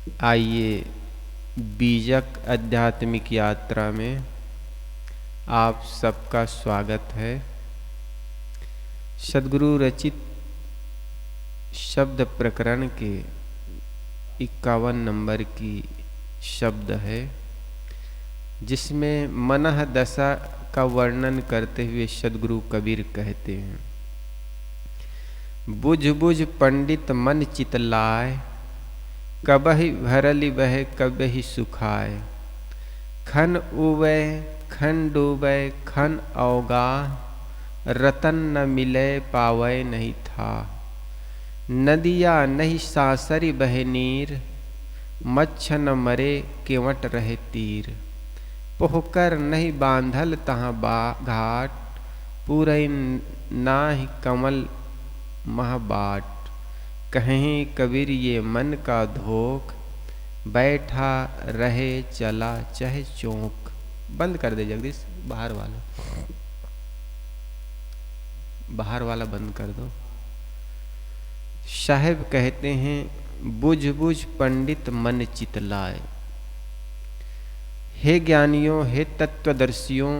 आइए बीजक आध्यात्मिक यात्रा में आप सबका स्वागत है। सद्गुरु रचित शब्द प्रकरण के 51 नंबर की शब्द है, जिसमें मनः दशा का वर्णन करते हुए सद्गुरु कबीर कहते हैं, बुझ बुझ पंडित मन चित लाय, कबहि भरलि बह कबहि सुखाय। खन उबय खन डूबय खन अवगा, रतन न मिले पावै नहीं था। नदिया नहीं सासरी बह नीर, मच्छ न मरे केवट रहे तीर। पोहकर नहीं बांधल तहाँ घाट, पूरई नाहि कमल महाबाट। कहीं कबीर ये मन का धोख, बैठा रहे चला चाहे चौंक। बंद कर दे जगदीश, बाहर वाला बंद कर दो। साहेब कहते हैं, बुझ बुझ पंडित मन चित लाए। हे ज्ञानियों, हे तत्वदर्शियों,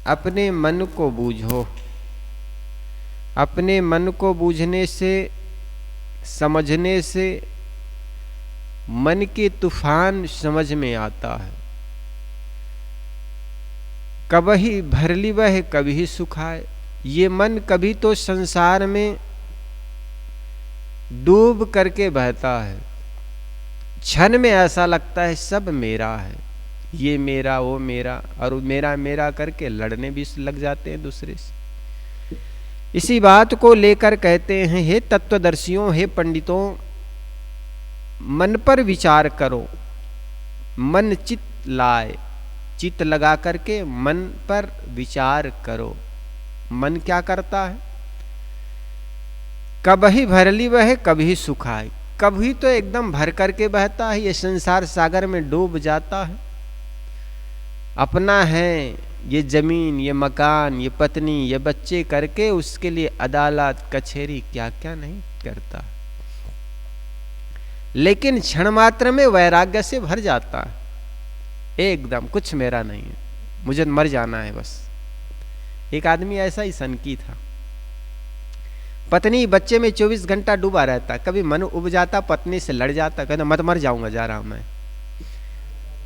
अपने मन को बूझो। अपने मन को बूझने से, समझने से मन के तूफान समझ में आता है। कबहि भरली बह कभी सुखाए। ये मन कभी तो संसार में डूब करके बहता है। क्षण में ऐसा लगता है सब मेरा है, ये मेरा वो मेरा, और मेरा मेरा करके लड़ने भी लग जाते हैं दूसरे से। इसी बात को लेकर कहते हैं, हे तत्वदर्शियों, हे पंडितों, मन पर विचार करो। मन चित लाए, चित लगा करके मन पर विचार करो। मन क्या करता है? कबहि भरली बहे कभी सुखाए। कभी तो एकदम भर करके बहता है, ये संसार सागर में डूब जाता है। अपना है ये जमीन, ये मकान, ये पत्नी, ये बच्चे करके उसके लिए अदालत कचहरी क्या क्या नहीं करता, लेकिन क्षण मात्र में वैराग्य से भर जाता है। एकदम कुछ मेरा नहीं है, मुझे मर जाना है बस। एक आदमी ऐसा ही सनकी था, पत्नी बच्चे में 24 घंटा डूबा रहता। कभी मन उब जाता, पत्नी से लड़ जाता, कहता मत मर जाऊंगा, जा रहा हूं मैं।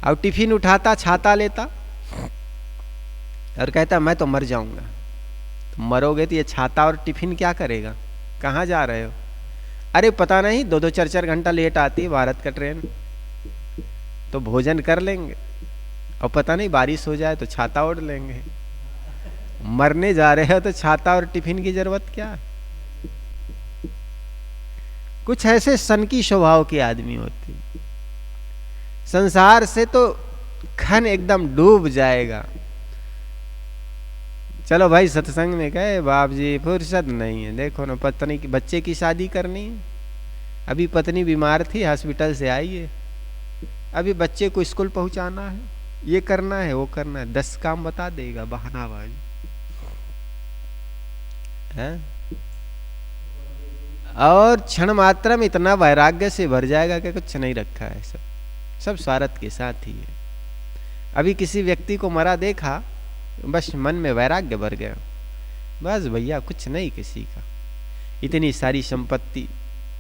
अब टिफिन उठाता, छाता लेता और कहता मैं तो मर जाऊंगा। तो मरोगे तो ये छाता और टिफिन क्या करेगा? कहाँ जा रहे हो? अरे पता नहीं, 2-2 4-4 घंटा लेट आती है भारत का ट्रेन, तो भोजन कर लेंगे, और पता नहीं बारिश हो जाए तो छाता ओढ़ लेंगे। मरने जा रहे हो तो छाता और टिफिन की जरूरत क्या है? कुछ ऐसे सनकी स्वभाव के आदमी होते, संसार से तो खन एकदम डूब जाएगा। चलो भाई सत्संग में गए, बाप जी फुर्सत नहीं है, देखो ना पत्नी की बच्चे की शादी करनी है, अभी पत्नी बीमार थी, हॉस्पिटल से आई है, अभी बच्चे को स्कूल पहुंचाना है, ये करना है वो करना है, 10 काम बता देगा, बहानाबाजी है। और क्षण मात्र में इतना वैराग्य से भर जाएगा कि कुछ नहीं रखा है, सब स्वार्थ के साथ ही है। अभी किसी व्यक्ति को मरा देखा, बस मन में वैराग्य भर गया, बस भैया कुछ नहीं किसी का, इतनी सारी संपत्ति,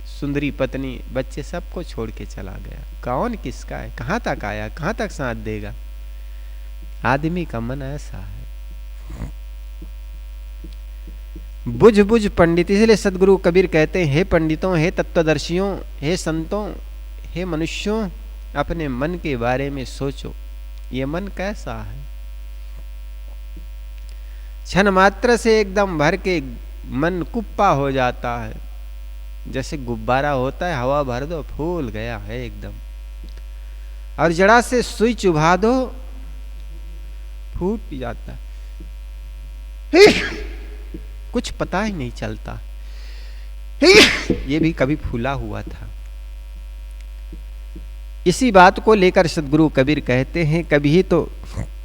सुंदरी पत्नी, बच्चे, सबको छोड़ के चला गया। कौन किसका है? कहाँ तक आया, कहाँ तक साथ देगा? आदमी का मन ऐसा है। बुझ बुझ पंडित, इसलिए सदगुरु कबीर कहते हैं, हे पंडितों, हे तत्वदर्शियों, हे संतों, हे मनुष्यों, अपने मन के बारे में सोचो। ये मन कैसा है? क्षण मात्र से एकदम भर के मन कुप्पा हो जाता है, जैसे गुब्बारा होता है, हवा भर दो फूल गया है एकदम, और जड़ा से सुई चुभा दो फूट जाता है, कुछ पता ही नहीं चलता। ये भी कभी फूला हुआ था। इसी बात को लेकर सदगुरु कबीर कहते हैं, कभी तो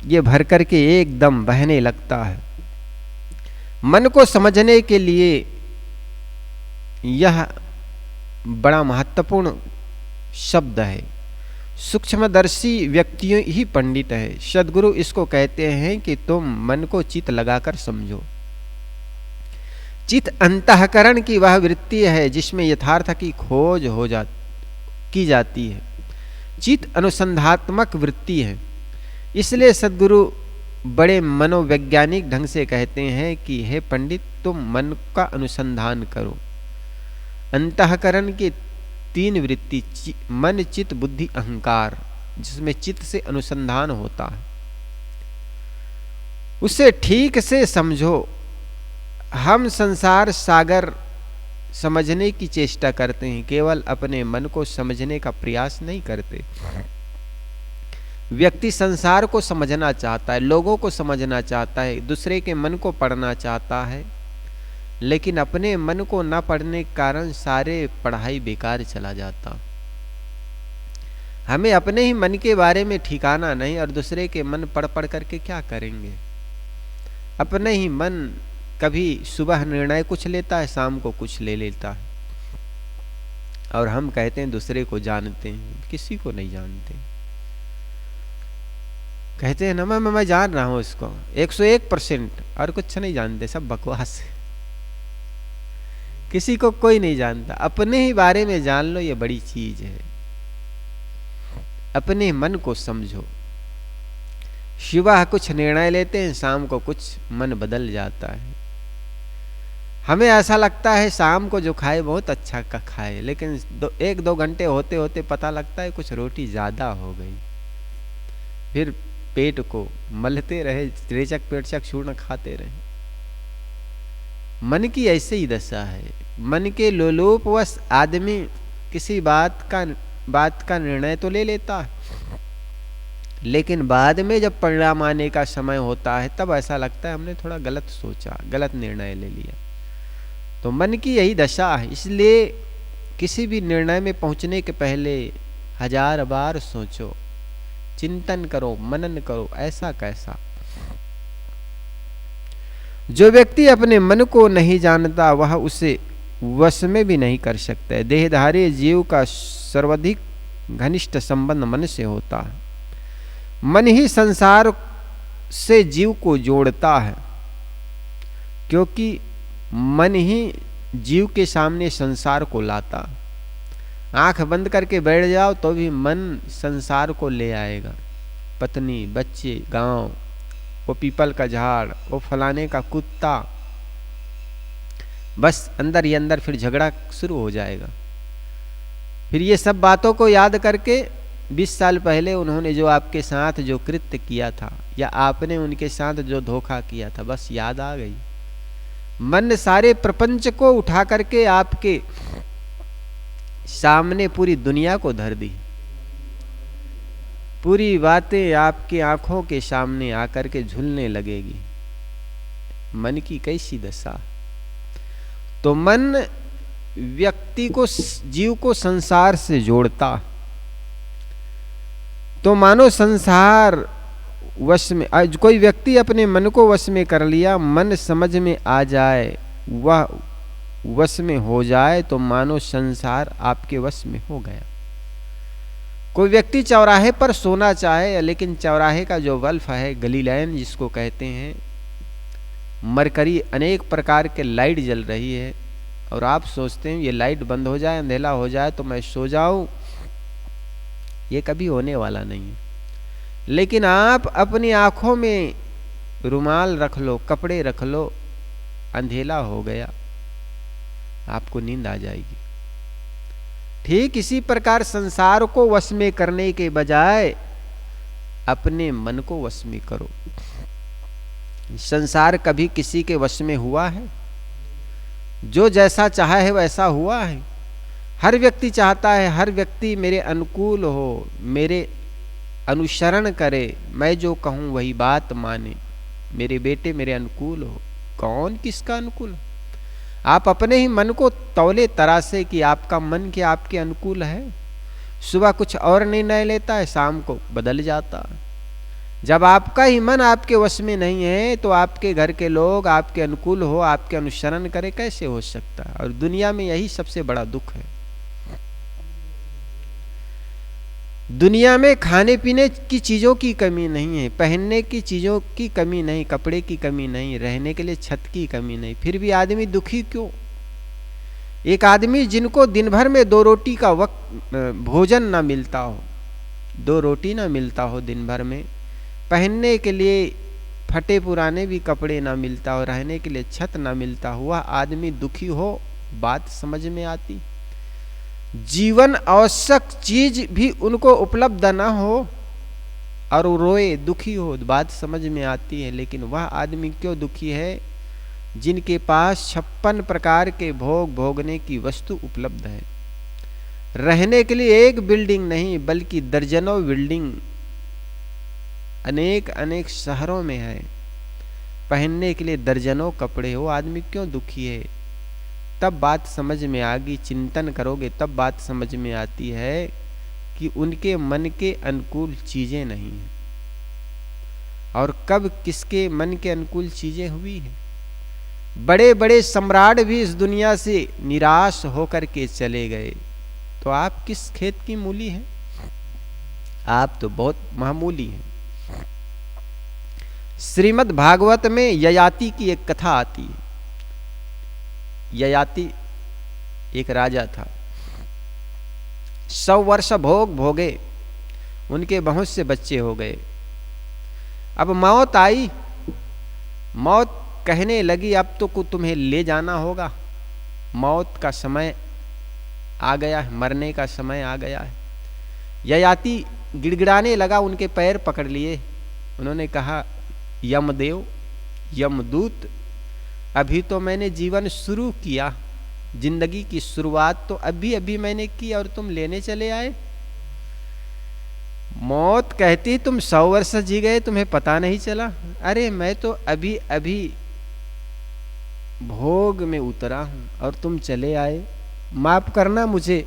ये भर करके एकदम बहने लगता है। मन को समझने के लिए यह बड़ा महत्वपूर्ण शब्द है। सूक्ष्मदर्शी व्यक्ति ही पंडित है। सद्गुरु इसको कहते हैं कि तुम मन को चित लगाकर समझो। चित अंतःकरण की वह वृत्ति है जिसमें यथार्थ की खोज की जाती है। चित अनुसंधात्मक वृत्ति है। इसलिए सद्गुरु बड़े मनोवैज्ञानिक ढंग से कहते हैं कि हे पंडित, तुम मन का अनुसंधान करो। अंतःकरण की 3 वृत्ति, मन, चित्त, बुद्धि, अहंकार, जिसमें चित्त से अनुसंधान होता है, उसे ठीक से समझो। हम संसार सागर समझने की चेष्टा करते हैं, केवल अपने मन को समझने का प्रयास नहीं करते। व्यक्ति संसार को समझना चाहता है, लोगों को समझना चाहता है, दूसरे के मन को पढ़ना चाहता है, लेकिन अपने मन को न पढ़ने के कारण सारे पढ़ाई बेकार चला जाता। हमें अपने ही मन के बारे में ठिकाना नहीं और दूसरे के मन पढ़ पढ़ करके क्या करेंगे। अपने ही मन कभी सुबह निर्णय कुछ लेता है, शाम को कुछ ले लेता है, और हम कहते हैं दूसरे को जानते हैं, किसी को नहीं जानते। कहते हैं ना मैं जान रहा हूं इसको 101%, और कुछ नहीं जानते, सब बकवास है। किसी को कोई नहीं जानता। अपने ही बारे में जान लो, ये बड़ी चीज है। अपने मन को समझो। सुबह कुछ निर्णय लेते हैं, शाम को कुछ मन बदल जाता है। हमें ऐसा लगता है शाम को जो खाए बहुत अच्छा का खाए, लेकिन 1-2 घंटे होते होते पता लगता है कुछ रोटी ज्यादा हो गई। फिर पेट को मलते रहे, रेचक पेटचक चूर्ण खाते रहे। मन की ऐसे ही दशा है। मन के लोलुपवश आदमी किसी बात का निर्णय तो ले लेता है, लेकिन बाद में जब परिणाम आने का समय होता है तब ऐसा लगता है हमने थोड़ा गलत सोचा, गलत निर्णय ले लिया। तो मन की यही दशा है। इसलिए किसी भी निर्णय में पहुंचने के पहले 1000 बार सोचो, चिंतन करो, मनन करो, ऐसा कैसा। जो व्यक्ति अपने मन को नहीं जानता वह उसे वश में भी नहीं कर सकता। देहधारी जीव का सर्वाधिक घनिष्ठ संबंध मन से होता है। मन ही संसार से जीव को जोड़ता है, क्योंकि मन ही जीव के सामने संसार को लाता। आंख बंद करके बैठ जाओ तो भी मन संसार को ले आएगा। पत्नी, बच्चे, गांव, वो पीपल का झाड़, वो फलाने का कुत्ता, बस अंदर ही अंदर फिर झगड़ा शुरू हो जाएगा। फिर ये सब बातों को याद करके 20 साल पहले उन्होंने जो आपके साथ जो कृत्य किया था, या आपने उनके साथ जो धोखा किया था, बस याद आ गई। मन सारे प्रपंच को उठा करके आपके सामने पूरी दुनिया को धर दी। पूरी बातें आपकी आंखों के सामने आकर के झूलने लगेगी। मन की कैसी दशा। तो मन व्यक्ति को, जीव को संसार से जोड़ता। तो मानो संसार वश में, आज कोई व्यक्ति अपने मन को वश में कर लिया, मन समझ में आ जाए, वह वश में हो जाए, तो मानो संसार आपके वश में हो गया। कोई व्यक्ति चौराहे पर सोना चाहे, लेकिन चौराहे का जो बल्ब है, गलीलैन जिसको कहते हैं, मरकरी, अनेक प्रकार के लाइट जल रही है, और आप सोचते हैं ये लाइट बंद हो जाए, अंधेला हो जाए तो मैं सो जाऊं। ये कभी होने वाला नहीं है। लेकिन आप अपनी आंखों में रुमाल रख लो, कपड़े रख लो, अंधेला हो गया, आपको नींद आ जाएगी। ठीक इसी प्रकार संसार को वश में करने के बजाय अपने मन को वश में करो। संसार कभी किसी के वश में हुआ है? जो जैसा चाहा है वैसा हुआ है। हर व्यक्ति चाहता है हर व्यक्ति मेरे अनुकूल हो, मेरे अनुसरण करे, मैं जो कहूं वही बात माने, मेरे बेटे मेरे अनुकूल हो। कौन किसका अनुकूल? आप अपने ही मन को तौले तरासे कि आपका मन के आपके अनुकूल है। सुबह कुछ और निर्णय लेता है, शाम को बदल जाता है। जब आपका ही मन आपके वश में नहीं है तो आपके घर के लोग आपके अनुकूल हो, आपके अनुसरण करे, कैसे हो सकता है? और दुनिया में यही सबसे बड़ा दुख है। दुनिया में खाने पीने की चीज़ों की कमी नहीं है, पहनने की चीज़ों की कमी नहीं, कपड़े की कमी नहीं, रहने के लिए छत की कमी नहीं, फिर भी आदमी दुखी क्यों? एक आदमी जिनको दिन भर में 2 रोटी का वक्त भोजन ना मिलता हो, 2 रोटी ना मिलता हो दिन भर में, पहनने के लिए फटे पुराने भी कपड़े ना मिलता हो, रहने के लिए छत ना मिलता हो, वह आदमी दुखी हो, बात समझ में आती? जीवन आवश्यक चीज भी उनको उपलब्ध ना हो और वो रोए, दुखी हो, बात समझ में आती है। लेकिन वह आदमी क्यों दुखी है जिनके पास 56 प्रकार के भोग भोगने की वस्तु उपलब्ध है। रहने के लिए एक बिल्डिंग नहीं बल्कि दर्जनों बिल्डिंग अनेक अनेक शहरों में है, पहनने के लिए दर्जनों कपड़े हो, आदमी क्यों दुखी है? तब बात समझ में आगी, चिंतन करोगे तब बात समझ में आती है कि उनके मन के अनुकूल चीजें नहीं हैं। और कब किसके मन के अनुकूल चीजें हुई हैं? बड़े बड़े सम्राट भी इस दुनिया से निराश होकर के चले गए, तो आप किस खेत की मूली हैं? आप तो बहुत मामूली हैं। श्रीमद् भागवत में ययाति की एक कथा आती है। ययाति एक राजा था, 100 वर्ष भोग भोगे, उनके बहुत से बच्चे हो गए। अब मौत आई, मौत कहने लगी अब तो तुम्हें ले जाना होगा, मौत का समय आ गया है, मरने का समय आ गया है। ययाति गिड़गिड़ाने लगा, उनके पैर पकड़ लिए। उन्होंने कहा, यमदेव, यमदूत, अभी तो मैंने जीवन शुरू किया, जिंदगी की शुरुआत तो अभी अभी मैंने की और तुम लेने चले आए। मौत कहती तुम 100 वर्ष जी गए, तुम्हें पता नहीं चला। अरे मैं तो अभी अभी भोग में उतरा हूं और तुम चले आए, माफ करना, मुझे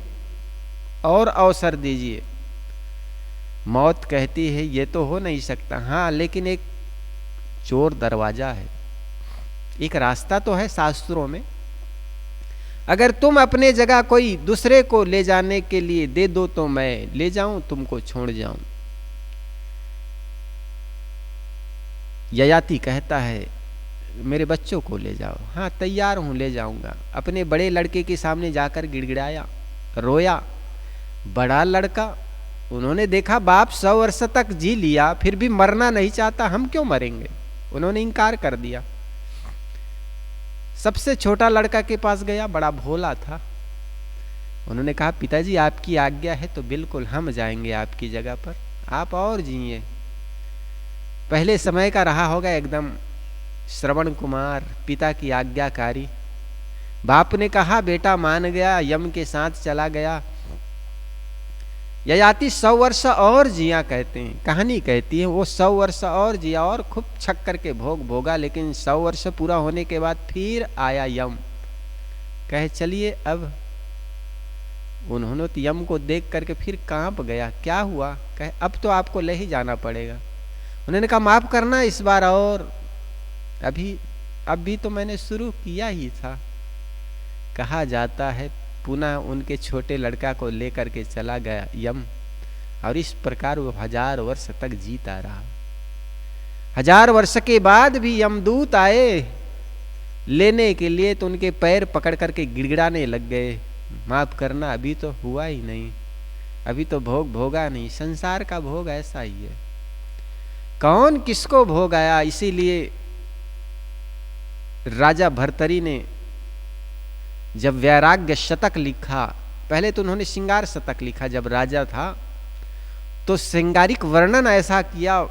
और अवसर दीजिए। मौत कहती है ये तो हो नहीं सकता। हाँ, लेकिन एक चोर दरवाजा है, एक रास्ता तो है शास्त्रों में। अगर तुम अपने जगह कोई दूसरे को ले जाने के लिए दे दो तो मैं ले जाऊं, तुमको छोड़ जाऊं। ययाति कहता है मेरे बच्चों को ले जाओ। हाँ, तैयार हूं, ले जाऊंगा। अपने बड़े लड़के के सामने जाकर गिड़गिड़ाया, रोया। बड़ा लड़का, उन्होंने देखा बाप 100 वर्ष तक जी लिया फिर भी मरना नहीं चाहता, हम क्यों मरेंगे? उन्होंने इनकार कर दिया। सबसे छोटा लड़का के पास गया, बड़ा भोला था। उन्होंने कहा पिताजी आपकी आज्ञा है तो बिल्कुल हम जाएंगे आपकी जगह पर, आप और जिए। पहले समय का रहा होगा एकदम श्रवण कुमार, पिता की आज्ञाकारी। बाप ने कहा बेटा मान गया, यम के साथ चला गया। ययाति 100 वर्ष और जिया, कहते हैं, कहानी कहती है वो 100 वर्ष और जिया और खूब छक करके भोग भोगा। लेकिन 100 वर्ष पूरा होने के बाद फिर आया यम, कहे चलिए अब। उन्होंने तो यम को देख करके फिर कांप गया, क्या हुआ? कहे अब तो आपको ले ही जाना पड़ेगा। उन्होंने कहा माफ करना इस बार, और अभी तो मैंने शुरू किया ही था। कहा जाता है पुनः उनके छोटे लड़का को लेकर के चला गया यम, और इस प्रकार वो 1000 वर्ष तक जीता रहा। 1000 वर्ष के बाद भी यमदूत आए लेने के लिए तो उनके पैर पकड़ करके गिड़गिड़ाने लग गए, माफ करना अभी तो हुआ ही नहीं, अभी तो भोग भोगा नहीं। संसार का भोग ऐसा ही है, कौन किसको भोग आया। इसीलिए राजा भर्तरी ने जब वैराग्य शतक लिखा, पहले तो उन्होंने श्रृंगार शतक लिखा जब राजा था, तो श्रृंगारिक वर्णन ऐसा किया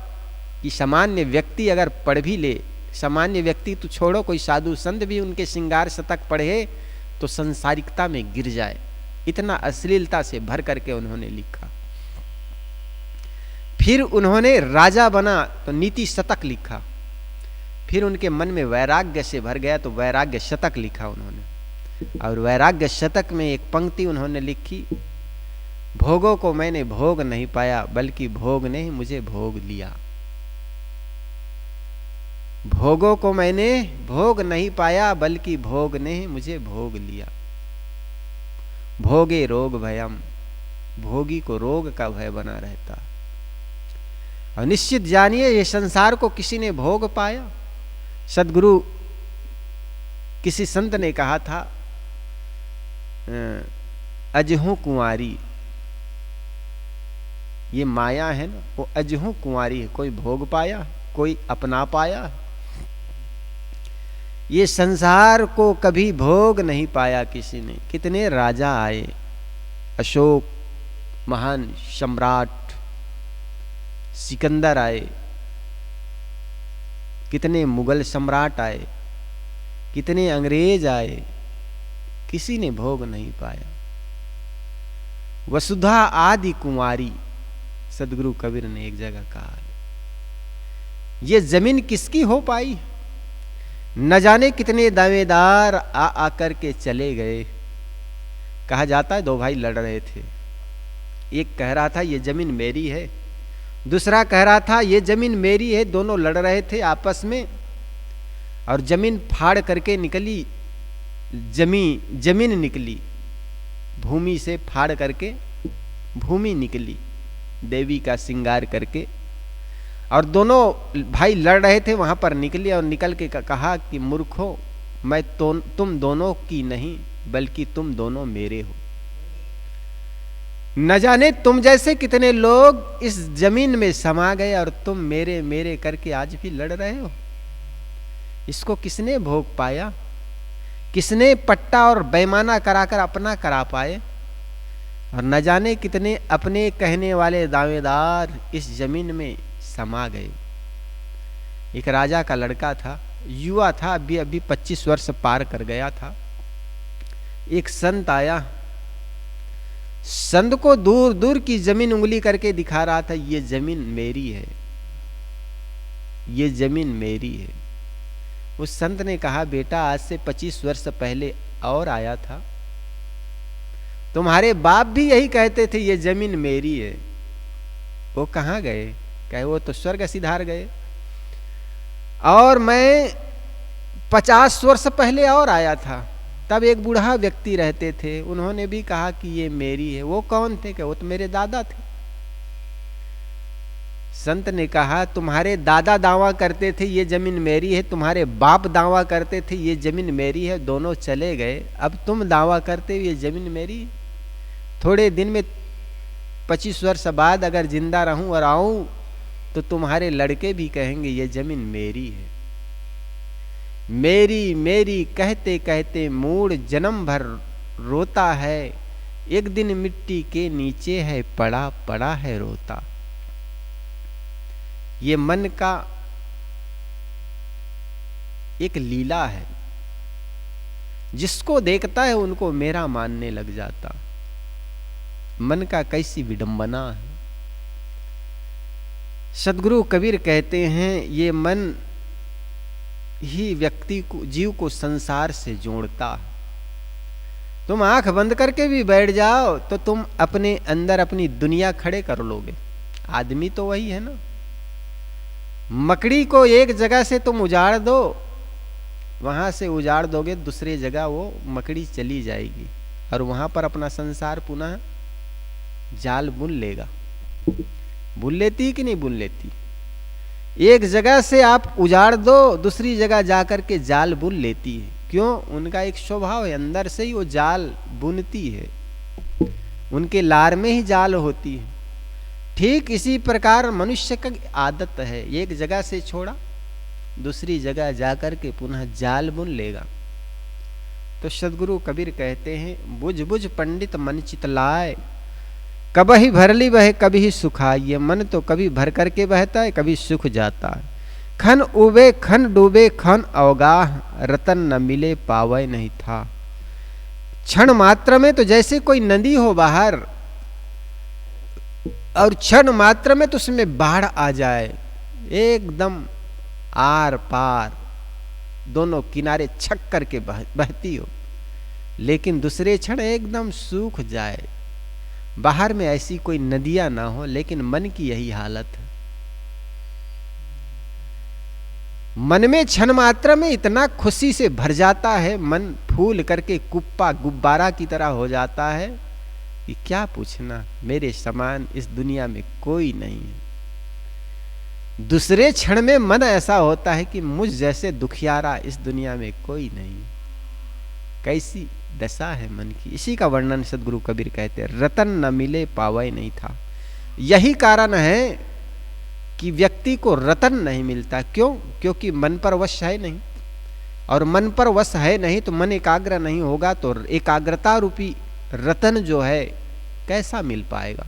कि सामान्य व्यक्ति अगर पढ़ भी ले, सामान्य व्यक्ति तो छोड़ो, कोई साधु संत भी उनके श्रृंगार शतक पढ़े तो संसारिकता में गिर जाए, इतना अश्लीलता से भर करके उन्होंने लिखा। फिर उन्होंने राजा बना तो नीति शतक लिखा, फिर उनके मन में वैराग्य से भर गया तो वैराग्य शतक लिखा उन्होंने। और वैराग्य शतक में एक पंक्ति उन्होंने लिखी, भोगों को मैंने भोग नहीं पाया बल्कि भोग ने मुझे भोग लिया। भोगों को मैंने भोग नहीं पाया बल्कि भोग ने मुझे भोग लिया। भोगे रोग भयम, भोगी को रोग का भय बना रहता। और निश्चित जानिए ये संसार को किसी ने भोग पाया। सद्गुरु किसी संत ने कहा था, अजहू कुंवारी, ये माया है ना, वो अजहू कुंवारी है, कोई भोग पाया, कोई अपना पाया। ये संसार को कभी भोग नहीं पाया किसी ने। कितने राजा आए, अशोक महान सम्राट, सिकंदर आए, कितने मुगल सम्राट आए, कितने अंग्रेज आए, किसी ने भोग नहीं पाया। वसुधा आदि कुंवारी, सदगुरु कबीर ने एक जगह कहा। ये जमीन किसकी हो पाई? न जाने कितने दावेदार आ आकर के चले गए। कहा जाता है दो भाई लड़ रहे थे, एक कह रहा था ये जमीन मेरी है, दूसरा कह रहा था ये जमीन मेरी है। दोनों लड़ रहे थे आपस में, और जमीन फाड़ करके निकली, जमीन निकली, भूमि से फाड़ करके भूमि निकली, देवी का श्रृंगार करके। और दोनों भाई लड़ रहे थे, वहां पर निकली और निकल के कहा कि मूर्खो, मैं तुम दोनों की नहीं बल्कि तुम दोनों मेरे हो। न जाने तुम जैसे कितने लोग इस जमीन में समा गए और तुम मेरे मेरे करके आज भी लड़ रहे हो। इसको किसने भोग पाया? किसने पट्टा और बेईमाना कराकर अपना करा पाए? और न जाने कितने अपने कहने वाले दावेदार इस जमीन में समा गए। एक राजा का लड़का था, युवा था, अभी 25 वर्ष पार कर गया था। एक संत आया, संत को दूर दूर की जमीन उंगली करके दिखा रहा था, ये जमीन मेरी है, ये जमीन मेरी है। उस संत ने कहा, बेटा आज से 25 वर्ष पहले और आया था, तुम्हारे बाप भी यही कहते थे ये जमीन मेरी है। वो कहाँ गए? कहे वो तो स्वर्ग सिधार गए। और मैं 50 वर्ष पहले और आया था, तब एक बूढ़ा व्यक्ति रहते थे, उन्होंने भी कहा कि ये मेरी है। वो कौन थे? कि वो तो मेरे दादा थे। संत ने कहा, तुम्हारे दादा दावा करते थे ये जमीन मेरी है, तुम्हारे बाप दावा करते थे ये जमीन मेरी है, दोनों चले गए, अब तुम दावा करते हो ये जमीन मेरी। थोड़े दिन में 25 वर्ष बाद अगर जिंदा रहूं और आऊं तो तुम्हारे लड़के भी कहेंगे ये जमीन मेरी है। मेरी मेरी कहते कहते मूड जन्म भर रोता है, एक दिन मिट्टी के नीचे है पड़ा पड़ा है रोता। ये मन का एक लीला है, जिसको देखता है उनको मेरा मानने लग जाता। मन का कैसी विडंबना है। सद्गुरु कबीर कहते हैं ये मन ही व्यक्ति को, जीव को संसार से जोड़ता है। तुम आंख बंद करके भी बैठ जाओ तो तुम अपने अंदर अपनी दुनिया खड़े कर लोगे। आदमी तो वही है ना। मकड़ी को एक जगह से तुम उजाड़ दो, वहां से उजाड़ दोगे, दूसरी जगह वो मकड़ी चली जाएगी और वहां पर अपना संसार पुनः जाल बुन लेगा। बुन लेती कि नहीं बुन लेती? एक जगह से आप उजाड़ दो, दूसरी जगह जाकर के जाल बुन लेती है। क्यों? उनका एक स्वभाव है, अंदर से ही वो जाल बुनती है, उनके लार में ही जाल होती है। ठीक इसी प्रकार मनुष्य का आदत है, एक जगह से छोड़ा दूसरी जगह जाकर के पुनः जाल बुन लेगा। तो सद्गुरु कबीर कहते हैं, बुझ बुझ पंडित मन चितलाए, कभी भरली बहे कभी सुखाए। ये मन तो कभी भर करके बहता है, कभी सूख जाता है। खन उबे खन डूबे खन अवगाह, रतन न मिले पावे नहीं था। क्षण मात्र में तो जैसे कोई नदी हो बाहर, और क्षण मात्र में तो उसमें बाढ़ आ जाए, एकदम आर पार दोनों किनारे छक करके बहती हो, लेकिन दूसरे क्षण एकदम सूख जाए। बाहर में ऐसी कोई नदियां ना हो, लेकिन मन की यही हालत है। मन में क्षण मात्र में इतना खुशी से भर जाता है, मन फूल करके कुप्पा गुब्बारा की तरह हो जाता है कि क्या पूछना, मेरे समान इस दुनिया में कोई नहीं है। दूसरे क्षण में मन ऐसा होता है कि मुझ जैसे दुखियारा इस दुनिया में कोई नहीं। कैसी दशा है मन की। इसी का वर्णन सदगुरु कबीर कहते हैं, रतन न मिले पावै नहीं था। यही कारण है कि व्यक्ति को रतन नहीं मिलता। क्यों? क्योंकि मन पर वश है नहीं, और मन पर वश है नहीं तो मन एकाग्र नहीं होगा, तो एकाग्रता रूपी रतन जो है कैसा मिल पाएगा।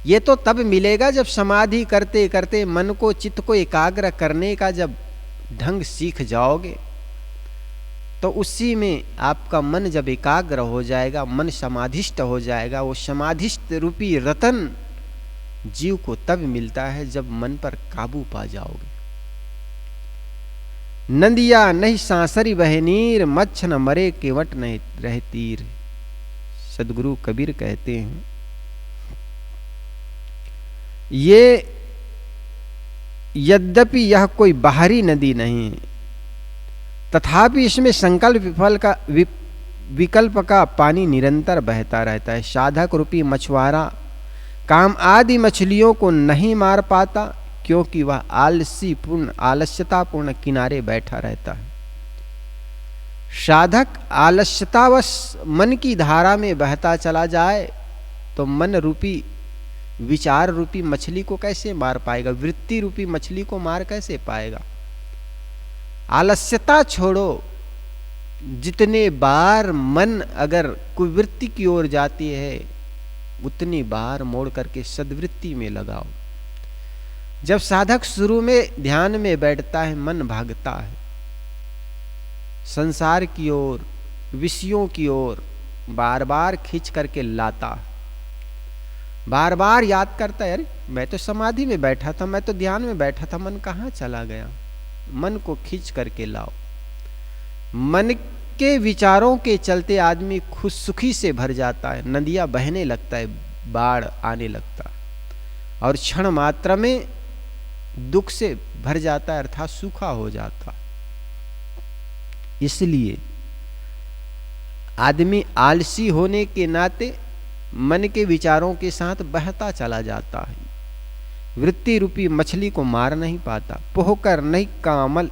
ये तो तब मिलेगा जब समाधि करते करते मन को, चित्त को एकाग्र करने का जब ढंग सीख जाओगे, तो उसी में आपका मन जब एकाग्र हो जाएगा, मन समाधिष्ट हो जाएगा, वो समाधिष्ट रूपी रतन जीव को तब मिलता है जब मन पर काबू पा जाओगे। नदिया नहीं सांसरी बहे नीर, मच्छ न मरे केवट नहीं रहे तीर। सदगुरु कबीर कहते हैं ये यद्यपि यह कोई बाहरी नदी नहीं है, तथापि इसमें संकल्प विकल्प का पानी निरंतर बहता रहता है। साधक रूपी मछुआरा काम आदि मछलियों को नहीं मार पाता, क्योंकि वह आलस्यतापूर्ण किनारे बैठा रहता है। साधक आलस्यतावश मन की धारा में बहता चला जाए तो मन रूपी, विचार रूपी मछली को कैसे मार पाएगा? वृत्ति रूपी मछली को मार कैसे पाएगा? आलस्यता छोड़ो, जितने बार मन अगर कुवृत्ति की ओर जाती है उतनी बार मोड़ करके सद्वृत्ति में लगाओ। जब साधक शुरू में ध्यान में बैठता है, मन भागता है संसार की ओर, विषयों की ओर, बार बार खींच करके लाता है, बार बार याद करता है, अरे मैं तो समाधि में बैठा था, मैं तो ध्यान में बैठा था, मन कहाँ चला गया। मन को खींच करके लाओ। मन के विचारों के चलते आदमी खुद सुखी से भर जाता है, नदियां बहने लगता है, बाढ़ आने लगता है, और क्षण मात्र में दुख से भर जाता है, अर्थात सूखा हो जाता। इसलिए आदमी आलसी होने के नाते मन के विचारों के साथ बहता चला जाता है, वृत्ति रूपी मछली को मार नहीं पाता। पोहकर नहीं कामल,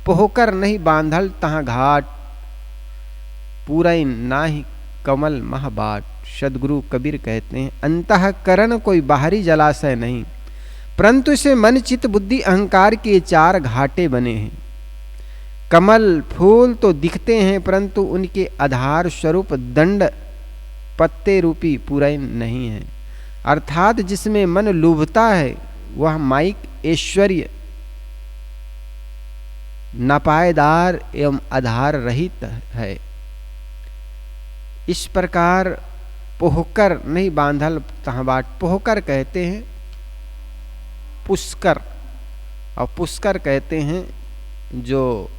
पोहकर नहीं बांधल तहाँ घाट, पूरैन नाही कमल महाबाट। सदगुरु कबीर कहते हैं अंतःकरण कोई बाहरी जलाशय नहीं, परंतु इसे मन चित्त बुद्धि अहंकार के चार घाटे बने हैं। कमल फूल तो दिखते हैं, परंतु उनके आधार स्वरूप दंड पत्ते रूपी पूरैन नहीं है, अर्थात जिसमें मन लुभता है वह माइक ऐश्वर्य नपायदार एवं आधार रहित है। इस प्रकार पोहकर नहीं बांधल तहाँ बाट, पोहकर कहते हैं पुष्कर, और पुष्कर कहते हैं जो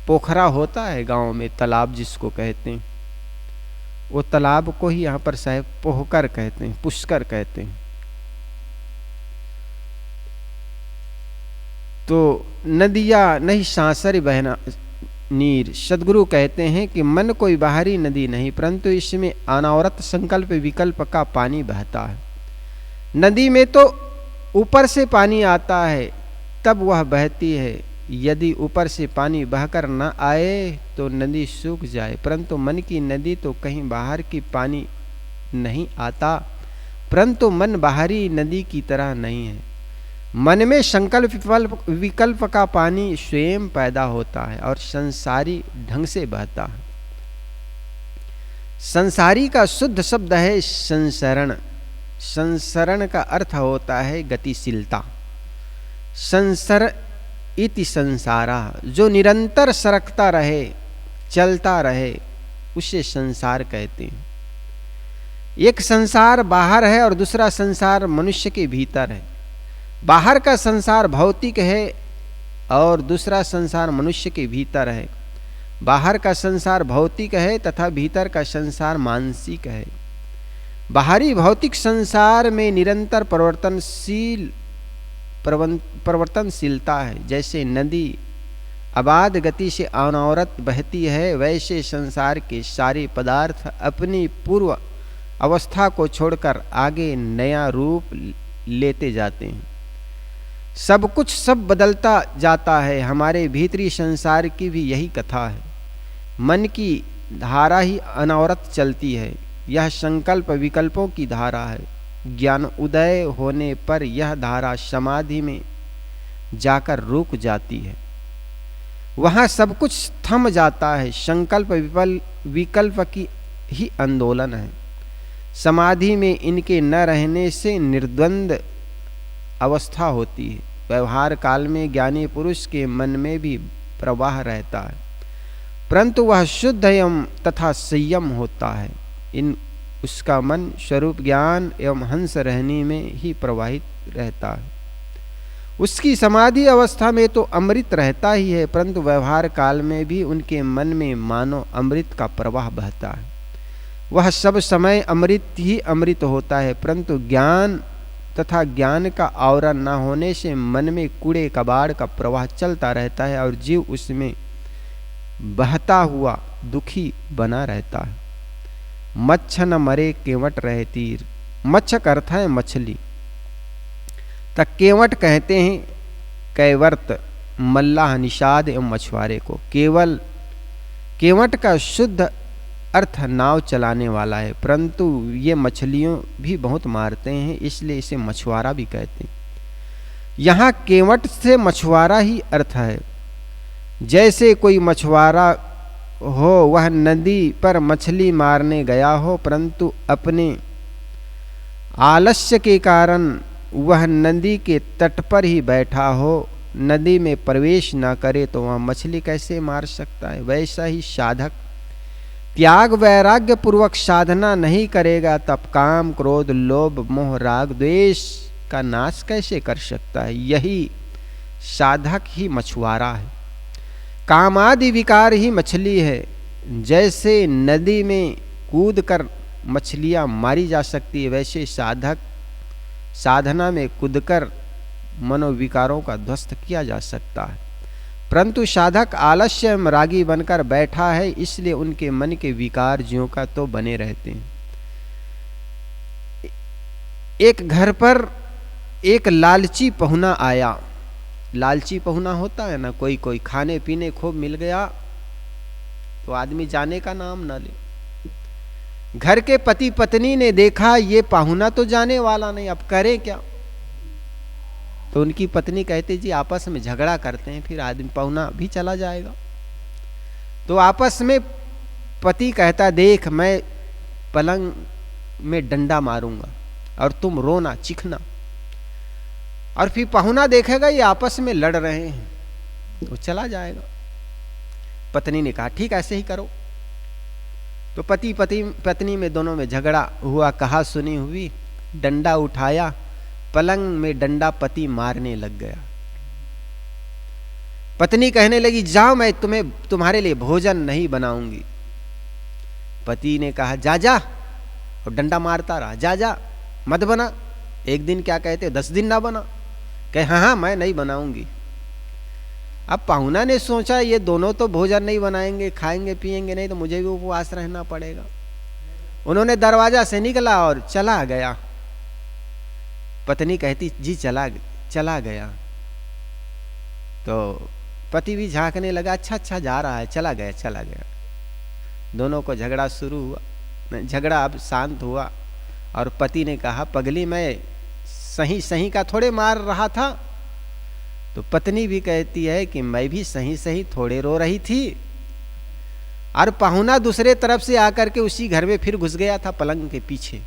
पोखरा होता है गांव में, तालाब जिसको कहते हैं, वो तालाब को ही यहाँ पर साहब पोहकर कहते हैं, पुष्कर कहते हैं। तो नदिया नहीं सांसर बहना नीर। सदगुरु कहते हैं कि मन कोई बाहरी नदी नहीं, परंतु इसमें अनावरत संकल्प विकल्प का पानी बहता है। नदी में तो ऊपर से पानी आता है तब वह बहती है, यदि ऊपर से पानी बहकर न आए तो नदी सूख जाए, परंतु मन की नदी तो कहीं बाहर की पानी नहीं आता, परंतु मन बाहरी नदी की तरह नहीं है। मन में संकल्प विकल्प का पानी स्वयं पैदा होता है और संसारी ढंग से बहता है। संसारी का शुद्ध शब्द है संसरण। संसरण का अर्थ होता है गतिशीलता। संसर इति संसारा, जो निरंतर सरकता रहे, चलता रहे, उसे संसार कहते हैं। एक संसार बाहर है और दूसरा संसार मनुष्य के भीतर है। बाहर का संसार भौतिक है और दूसरा संसार मनुष्य के भीतर है। बाहर का संसार भौतिक है तथा भीतर का संसार मानसिक है। बाहरी भौतिक संसार में निरंतर परिवर्तनशीलता है, जैसे नदी अबाध गति से अनवरत बहती है, वैसे संसार के सारे पदार्थ अपनी पूर्व अवस्था को छोड़कर आगे नया रूप लेते जाते हैं। सब कुछ सब बदलता जाता है। हमारे भीतरी संसार की भी यही कथा है। मन की धारा ही अनवरत चलती है। यह संकल्प विकल्पों की धारा है। ज्ञान उदय होने पर यह धारा समाधि में जाकर रुक जाती है। वहाँ सब कुछ थम जाता है। संकल्प विकल्प की ही आंदोलन है। समाधि में इनके न रहने से निर्द्वंद अवस्था होती है। व्यवहार काल में ज्ञानी पुरुष के मन में भी प्रवाह रहता है, परंतु वह शुद्ध एवं तथा संयम होता है। उसका मन स्वरूप ज्ञान एवं हंस रहने में ही प्रवाहित रहता है। उसकी समाधि अवस्था में तो अमृत रहता ही है, परंतु व्यवहार काल में भी उनके मन में मानो अमृत का प्रवाह बहता है। वह सब समय अमृत ही अमृत होता है, परंतु ज्ञान तथा ज्ञान का आवरण न होने से मन में कूड़े कबाड़ का प्रवाह चलता रहता है और जीव उसमें बहता हुआ दुखी बना रहता है। मच्छ न मरे केवट रहे तीर। मच्छ का अर्थ है मछली, तक केवट कहते हैं कैवर्त, मल्लाह, निषाद एवं मछुआरे को। केवट का शुद्ध अर्थ नाव चलाने वाला है, परंतु ये मछलियों भी बहुत मारते हैं, इसलिए इसे मछुआरा भी कहते हैं। यहाँ केवट से मछुआरा ही अर्थ है। जैसे कोई मछुआरा हो, वह नदी पर मछली मारने गया हो, परंतु अपने आलस्य के कारण वह नदी के तट पर ही बैठा हो, नदी में प्रवेश न करे, तो वह मछली कैसे मार सकता है। वैसा ही साधक त्याग वैराग्य पूर्वक साधना नहीं करेगा, तब काम क्रोध लोभ मोह राग द्वेष का नाश कैसे कर सकता है। यही साधक ही मछुआरा है। कामादि विकार ही मछली है। जैसे नदी में कूदकर मछलियां मारी जा सकती है, वैसे साधक साधना में कूदकर मनोविकारों का ध्वस्त किया जा सकता है। परंतु साधक आलस्य एवं रागी बनकर बैठा है, इसलिए उनके मन के विकार ज्यों का तो बने रहते हैं। एक घर पर एक लालची पहुना आया। लालची पहुना होता है ना, कोई खाने पीने खूब मिल गया तो आदमी जाने का नाम ना ले। घर के पति पत्नी ने देखा ये पाहुना तो जाने वाला नहीं, अब करे क्या। तो उनकी पत्नी कहती जी आपस में झगड़ा करते हैं, फिर आदमी पाहुना भी चला जाएगा। तो आपस में पति कहता देख मैं पलंग में डंडा मारूंगा और तुम रोना चिखना। और फिर पाहुना देखेगा ये आपस में लड़ रहे हैं तो चला जाएगा। पत्नी ने कहा ठीक ऐसे ही करो। तो पति पत्नी में दोनों में झगड़ा हुआ, कहा सुनी हुई, डंडा उठाया, पलंग में डंडा पति मारने लग गया। पत्नी कहने लगी जाओ मैं तुम्हारे लिए भोजन नहीं बनाऊंगी। पति ने कहा जा जा, और डंडा मारता रहा, जा जा मत बना। एक दिन क्या कहते 10 दिन ना बना, कहे हाँ मैं नहीं बनाऊंगी। अब पाहुना ने सोचा ये दोनों तो भोजन नहीं बनाएंगे, खाएंगे पिएंगे नहीं, तो मुझे भी उपवास रहना पड़ेगा। उन्होंने दरवाजा से निकला और चला गया। पत्नी कहती जी चला गया। तो पति भी झांकने लगा, अच्छा जा रहा है, चला गया। दोनों को झगड़ा शुरू हुआ। झगड़ा अब शांत हुआ और पति ने कहा पगली मैं सही का थोड़े मार रहा था। तो पत्नी भी कहती है कि मैं भी सही थोड़े रो रही थी। और पाहुना दूसरे तरफ से आकर के उसी घर में फिर घुस गया था पलंग के पीछे।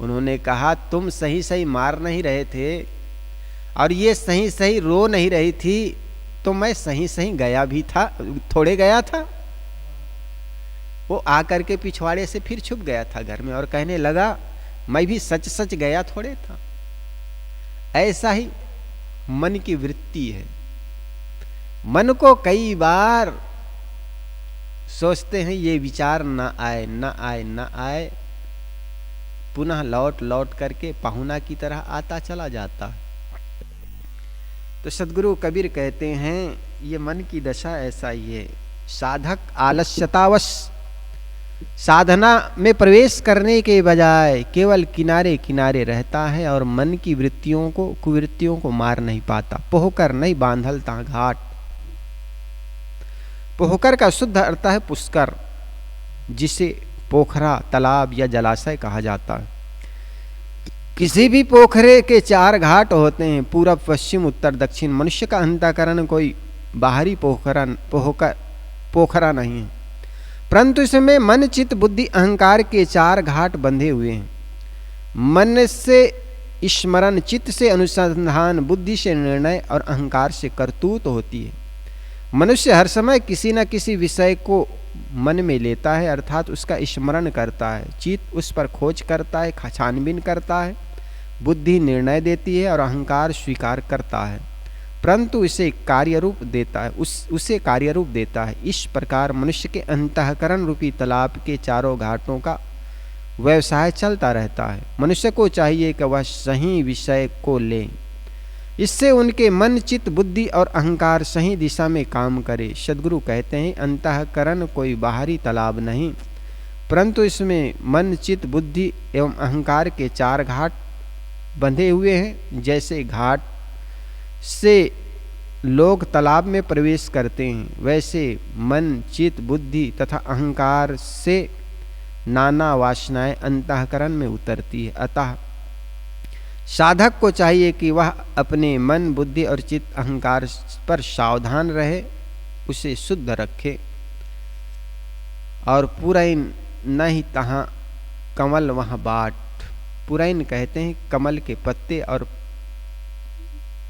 उन्होंने कहा तुम सही मार नहीं रहे थे और ये सही रो नहीं रही थी, तो मैं सही गया भी था, थोड़े गया था। वो आकर के पिछवाड़े से फिर छुप गया था घर में और कहने लगा मैं भी सच गया थोड़े था। ऐसा ही मन की वृत्ति है। मन को कई बार सोचते हैं ये विचार न आए, पुनः लौट करके पाहुना की तरह आता चला जाता। तो सद्गुरु कबीर कहते हैं ये मन की दशा ऐसा ही है। साधक आलस्यतावश साधना में प्रवेश करने के बजाय केवल किनारे किनारे रहता है और मन की वृत्तियों को कुवृत्तियों को मार नहीं पाता। पोहकर नहीं बांधलता घाट। पोहकर का शुद्ध अर्थ है पुष्कर, जिसे पोखरा, तालाब या जलाशय कहा जाता है। किसी भी पोखरे के 4 घाट होते हैं, पूरब, पश्चिम, उत्तर, दक्षिण। मनुष्य का अंतःकरण कोई बाहरी पोखरा नहीं है, परंतु इसमें मन, चित्त, बुद्धि, अहंकार के 4 घाट बंधे हुए हैं। मन से स्मरण, चित्त से अनुसंधान, बुद्धि से निर्णय और अहंकार से करतूत होती है। मनुष्य हर समय किसी न किसी विषय को मन में लेता है, अर्थात उसका स्मरण करता है। चित्त उस पर खोज करता है, छानबीन करता है। बुद्धि निर्णय देती है और अहंकार स्वीकार करता है, परंतु इसे कार्यरूप देता है, उसे कार्यरूप देता है। इस प्रकार मनुष्य के अंतःकरण रूपी तालाब के 4 घाटों का व्यवसाय चलता रहता है। मनुष्य को चाहिए कि वह सही विषय को ले, इससे उनके मन, चित्त, बुद्धि और अहंकार सही दिशा में काम करे। सद्गुरु कहते हैं, अंतःकरण कोई बाहरी तालाब नहीं, परंतु इसमें मन, चित्त, बुद्धि एवं अहंकार के 4 घाट बंधे हुए हैं। जैसे घाट से लोग तालाब में प्रवेश करते हैं, वैसे मन, चित्त, बुद्धि तथा अहंकार से नाना वासनाएं अंतःकरण में उतरती है। अतः साधक को चाहिए कि वह अपने मन, बुद्धि और चित्त, अहंकार पर सावधान रहे, उसे शुद्ध रखे और पुरैन नहीं तहाँ कमल वहाँ बाट। पुरैन कहते हैं कमल के पत्ते और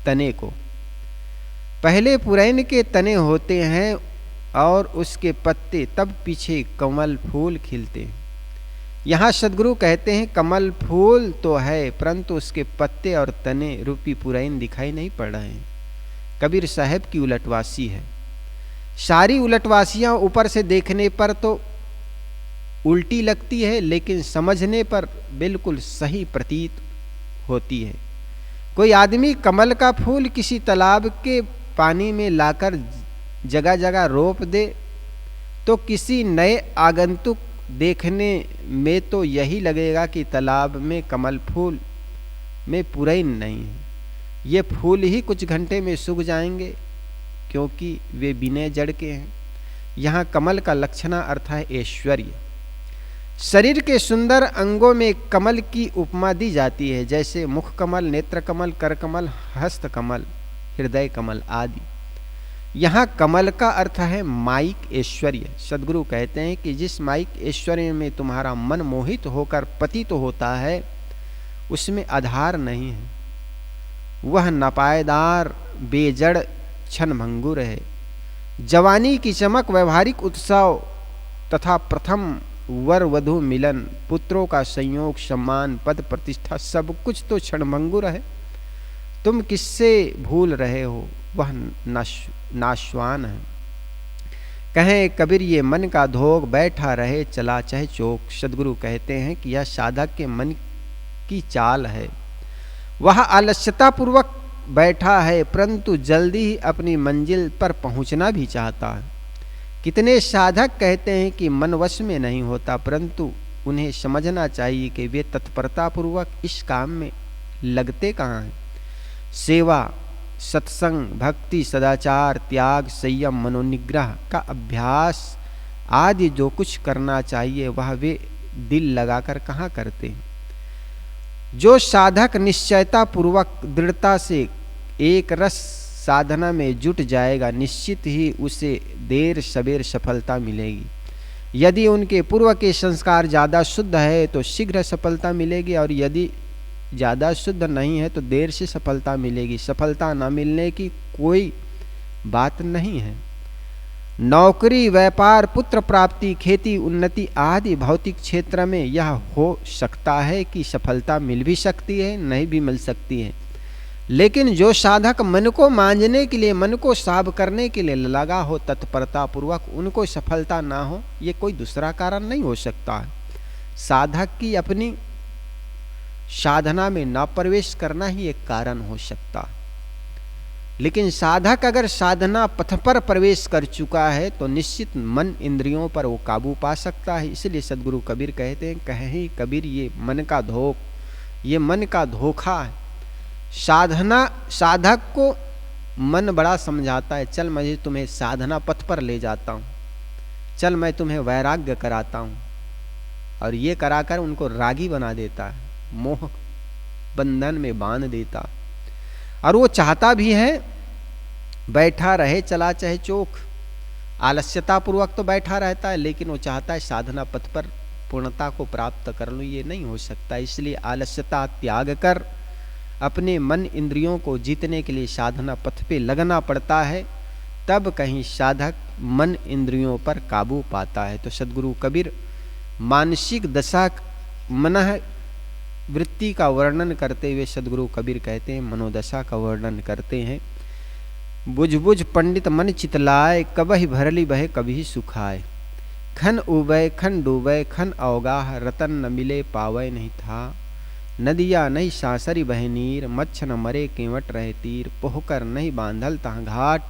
तने को। पहले पुरैन के तने होते हैं और उसके पत्ते, तब पीछे कमल फूल खिलते हैं। यहाँ सद्गुरु कहते हैं कमल फूल तो है, परंतु उसके पत्ते और तने रूपी पुरैन दिखाई नहीं पड़ रहे हैं। कबीर साहब की उलटवासी है। सारी उलटवासियां ऊपर से देखने पर तो उल्टी लगती है, लेकिन समझने पर बिल्कुल सही प्रतीत होती है। कोई आदमी कमल का फूल किसी तालाब के पानी में लाकर जगह जगह रोप दे तो किसी नए आगंतुक देखने में तो यही लगेगा कि तालाब में कमल फूल में पुरैन नहीं है। ये फूल ही कुछ घंटे में सूख जाएंगे, क्योंकि वे बिना जड़ के हैं। यहाँ कमल का लक्षणा अर्थ है ऐश्वर्य। शरीर के सुंदर अंगों में कमल की उपमा दी जाती है, जैसे मुख कमल, नेत्र कमल, कर कमल, हस्त कमल, हृदय कमल आदि। यहाँ कमल का अर्थ है माइक ऐश्वर्य। सद्गुरु कहते हैं कि जिस माइक ऐश्वर्य में तुम्हारा मन मोहित होकर पतित होता है, उसमें आधार नहीं है। वह नपायदार बेजड़ क्षणभंगुर है। जवानी की चमक, व्यवहारिक उत्सव तथा प्रथम वर वधु मिलन, पुत्रों का संयोग, सम्मान, पद प्रतिष्ठा, सब कुछ तो क्षणभंगुर है। तुम किससे भूल रहे हो? वह नाशवान है। कहें कबीर ये मन का धोख, बैठा रहे चला चाहे चौक। सद्गुरु कहते हैं कि यह साधक के मन की चाल है। वह आलस्यता पूर्वक बैठा है, परंतु जल्दी ही अपनी मंजिल पर पहुंचना भी चाहता है। कितने साधक कहते हैं कि मन वश में नहीं होता, परंतु उन्हें समझना चाहिए कि वे तत्परता पूर्वक इस काम में लगते कहाँ हैं। सेवा, सत्संग, भक्ति, सदाचार, त्याग, संयम, मनोनिग्रह का अभ्यास आदि जो कुछ करना चाहिए वह वे दिल लगाकर कहाँ करते हैं। जो साधक निश्चयता पूर्वक दृढ़ता से एक रस साधना में जुट जाएगा, निश्चित ही उसे देर सबेर सफलता मिलेगी। यदि उनके पूर्व के संस्कार ज़्यादा शुद्ध है तो शीघ्र सफलता मिलेगी, और यदि ज़्यादा शुद्ध नहीं है तो देर से सफलता मिलेगी। सफलता न मिलने की कोई बात नहीं है। नौकरी, व्यापार, पुत्र प्राप्ति, खेती, उन्नति आदि भौतिक क्षेत्र में यह हो सकता है कि सफलता मिल भी सकती है, नहीं भी मिल सकती है। लेकिन जो साधक मन को मांझने के लिए, मन को साफ करने के लिए लगा हो तत्परता पूर्वक, उनको सफलता ना हो, ये कोई दूसरा कारण नहीं हो सकता है। साधक की अपनी साधना में न प्रवेश करना ही एक कारण हो सकता है। लेकिन साधक अगर साधना पथ पर प्रवेश कर चुका है तो निश्चित मन इंद्रियों पर वो काबू पा सकता है। इसलिए सदगुरु कबीर कहते हैं, कहे कबीर ये मन का ये मन का धोखा है। साधक को मन बड़ा समझाता है, चल मैं तुम्हें साधना पथ पर ले जाता हूँ, चल मैं तुम्हें वैराग्य कराता हूँ, और ये कराकर उनको रागी बना देता है, मोह बंधन में बांध देता। और वो चाहता भी है बैठा रहे चला चाहे चोक, आलस्यता पूर्वक तो बैठा रहता है, लेकिन वो चाहता है साधना पथ पर पूर्णता को प्राप्त कर लूँ। ये नहीं हो सकता, इसलिए आलस्यता त्याग कर अपने मन इंद्रियों को जीतने के लिए साधना पथ पे लगना पड़ता है, तब कहीं साधक मन इंद्रियों पर काबू पाता है। तो सदगुरु कबीर मानसिक दशा मनः वृत्ति का वर्णन करते हुए सदगुरु कबीर कहते हैं, मनोदशा का वर्णन करते हैं। बुझ बुझ पंडित मन चितलाए, कबहि भरली बहे कभी सुखाए, खन उबय खन डूबय खन अवगाह, रतन न मिले पावय नहीं था, नदिया नहीं सासरी बहे नीर, मच्छ न मरे केवट रहे तीर, पोहकर नहीं बांधल तहाँ घाट,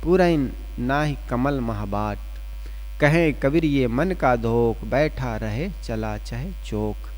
पूरैन नाहि कमल महाबाट, कहे कबीर ये मन का धोख, बैठा रहे चला चाहे चौक।